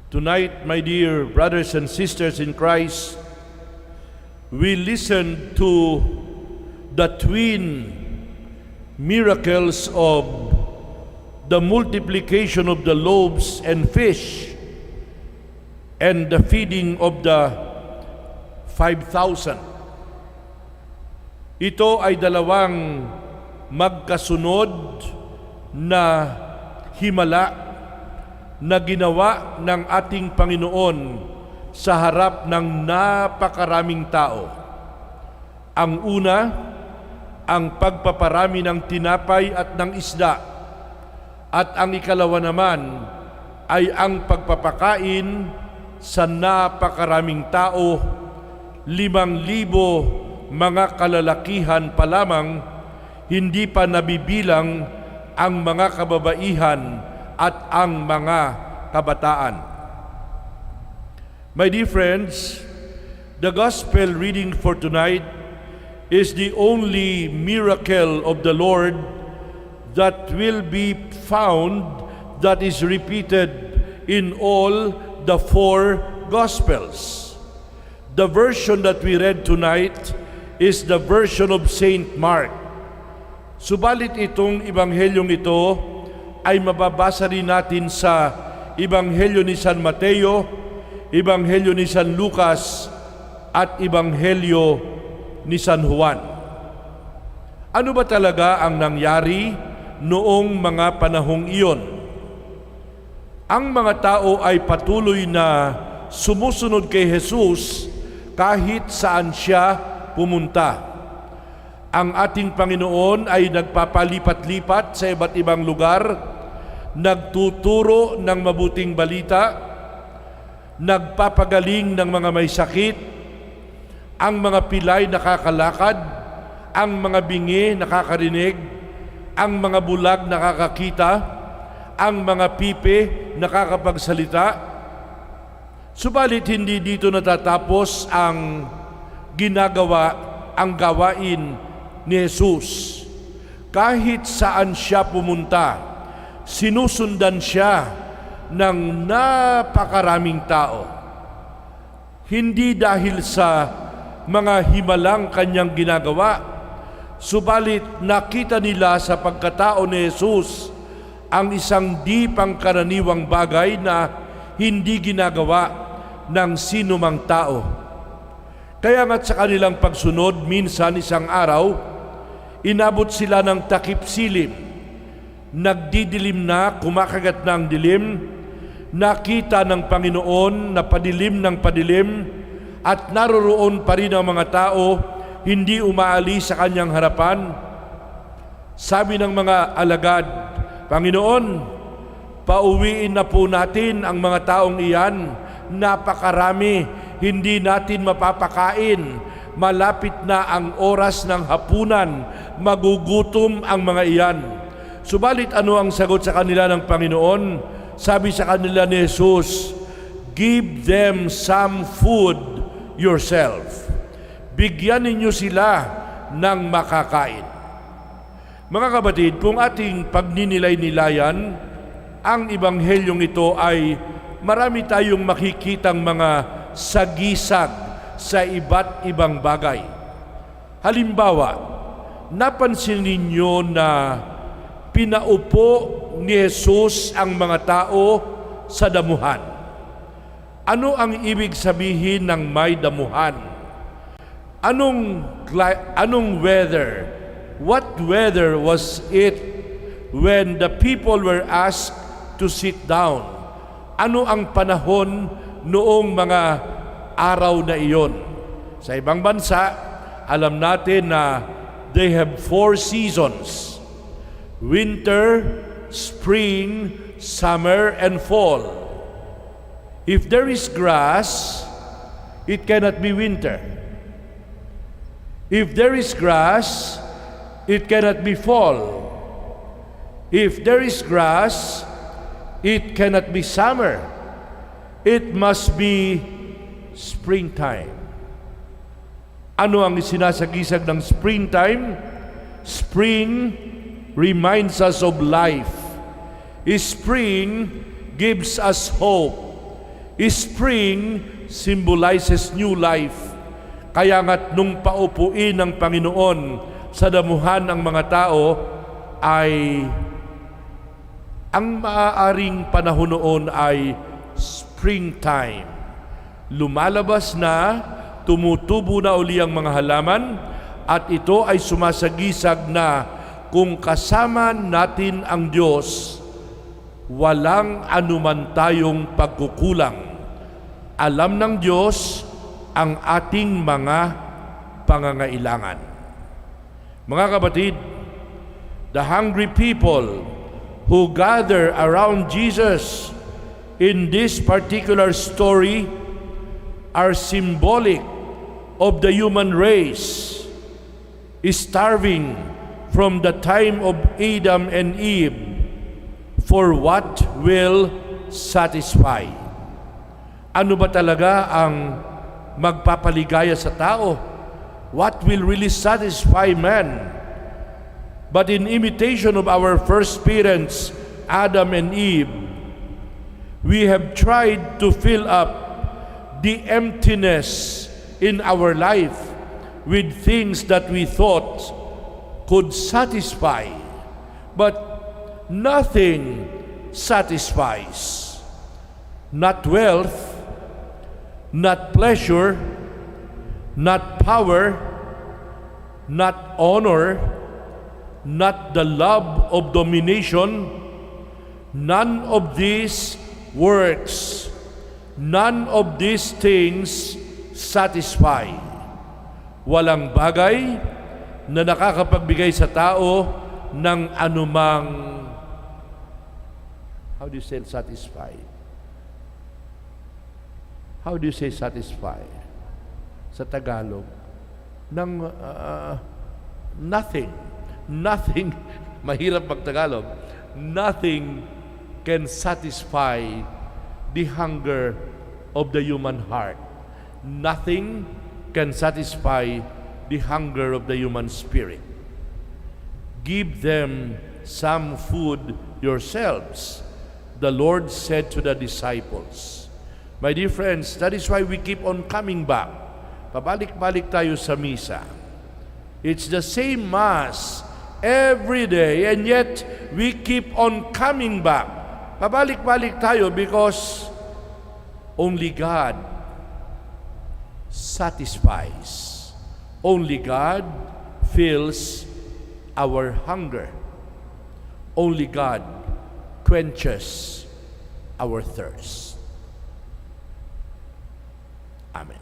Tonight, my dear brothers and sisters in Christ, we listen to the twin miracles of the multiplication of the loaves and fish and the feeding of the 5,000. Ito ay dalawang magkasunod na himala na ginawa ng ating Panginoon sa harap ng napakaraming tao. Ang una, ang pagpaparami ng tinapay at ng isda. At ang ikalawa naman ay ang pagpapakain sa napakaraming tao, 5,000 mga kalalakihan pa lamang, hindi pa nabibilang ang mga kababaihan at ang mga kabataan. My dear friends, the gospel reading for tonight is the only miracle of the Lord that will be found that is repeated in all the 4 Gospels. The version that we read tonight is the version of Saint Mark. Subalit itong ebanghelyong ito ay mababasa rin natin sa Ebanghelyo ni San Mateo, Ebanghelyo ni San Lucas, at Ebanghelyo ni San Juan. Ano ba talaga ang nangyari noong mga panahong iyon? Ang mga tao ay patuloy na sumusunod kay Jesus kahit saan siya pumunta. Ang ating Panginoon ay nagpapalipat-lipat sa iba't ibang lugar, nagtuturo ng mabuting balita, nagpapagaling ng mga may sakit, ang mga pilay nakakalakad, ang mga bingi nakakarinig, ang mga bulag nakakakita, ang mga pipe nakakapagsalita. Subalit hindi dito natatapos ang gawain ni Jesus. Kahit saan siya pumunta, sinusundan siya ng napakaraming tao. Hindi dahil sa mga himalang kanyang ginagawa, subalit nakita nila sa pagkatao ni Jesus ang isang di pangkaraniwang bagay na hindi ginagawa ng sinumang tao. Kaya nga't sa kanilang pagsunod, minsan isang araw, inabot sila ng takip silim. Nagdidilim na, kumakagat ng dilim, nakita ng Panginoon na padilim ng padilim, at naroroon pa rin ang mga tao, hindi umaalis sa kanyang harapan. Sabi ng mga alagad, Panginoon, pauwiin na po natin ang mga taong iyan, napakarami, hindi natin mapapakain, malapit na ang oras ng hapunan, magugutom ang mga iyan. Subalit ano ang sagot sa kanila ng Panginoon? Sabi sa kanila ni Jesus, give them some food yourself. Bigyan ninyo sila ng makakain. Mga kapatid, kung ating pagninilay-nilayan, ang ebanghelyong ito ay marami tayong makikitang mga sagisag sa iba't ibang bagay. Halimbawa, napansin ninyo na pinaupo ni Jesus ang mga tao sa damuhan. Ano ang ibig sabihin ng may damuhan? Anong weather? What weather was it when the people were asked to sit down? Ano ang panahon noong mga araw na iyon? Sa ibang bansa, alam natin na they have 4 seasons: winter, spring, summer, and fall. If there is grass, it cannot be winter. If there is grass, it cannot be fall. If there is grass, it cannot be summer. It must be springtime. Ano ang sinasagisag ng springtime? Spring reminds us of life. Spring gives us hope. Spring symbolizes new life. Kaya nga't nung paupuin ng Panginoon sa damuhan ng mga tao ay ang maaaring panahon noon ay springtime. Lumalabas na, tumutubo na uli ang mga halaman at ito ay sumasagisag na kung kasama natin ang Diyos, walang anuman tayong pagkukulang. Alam ng Diyos ang ating mga pangangailangan. Mga kapatid, the hungry people who gather around Jesus in this particular story are symbolic of the human race starving from the time of Adam and Eve for what will satisfy. Ano ba talaga ang magpapaligaya sa tao? What will really satisfy man? But in imitation of our first parents, Adam and Eve, we have tried to fill up the emptiness in our life with things that we thought could satisfy. But nothing satisfies. Not wealth, not pleasure, not power, not honor, not the love of domination. None of these works, none of these things satisfy. Walang bagay na nakakapagbigay sa tao ng anumang, how do you say satisfy? How do you say satisfy? Sa Tagalog, ng nothing. Nothing, mahirap mag-Tagalog. Nothing can satisfy the hunger of the human heart. Nothing can satisfy the hunger of the human spirit. Give them some food yourselves, the Lord said to the disciples. My dear friends, that is why we keep on coming back. Pabalik-balik tayo sa misa. It's the same Mass every day, and yet we keep on coming back. Pabalik-balik tayo because only God satisfies. Only God fills our hunger. Only God quenches our thirst. Amen.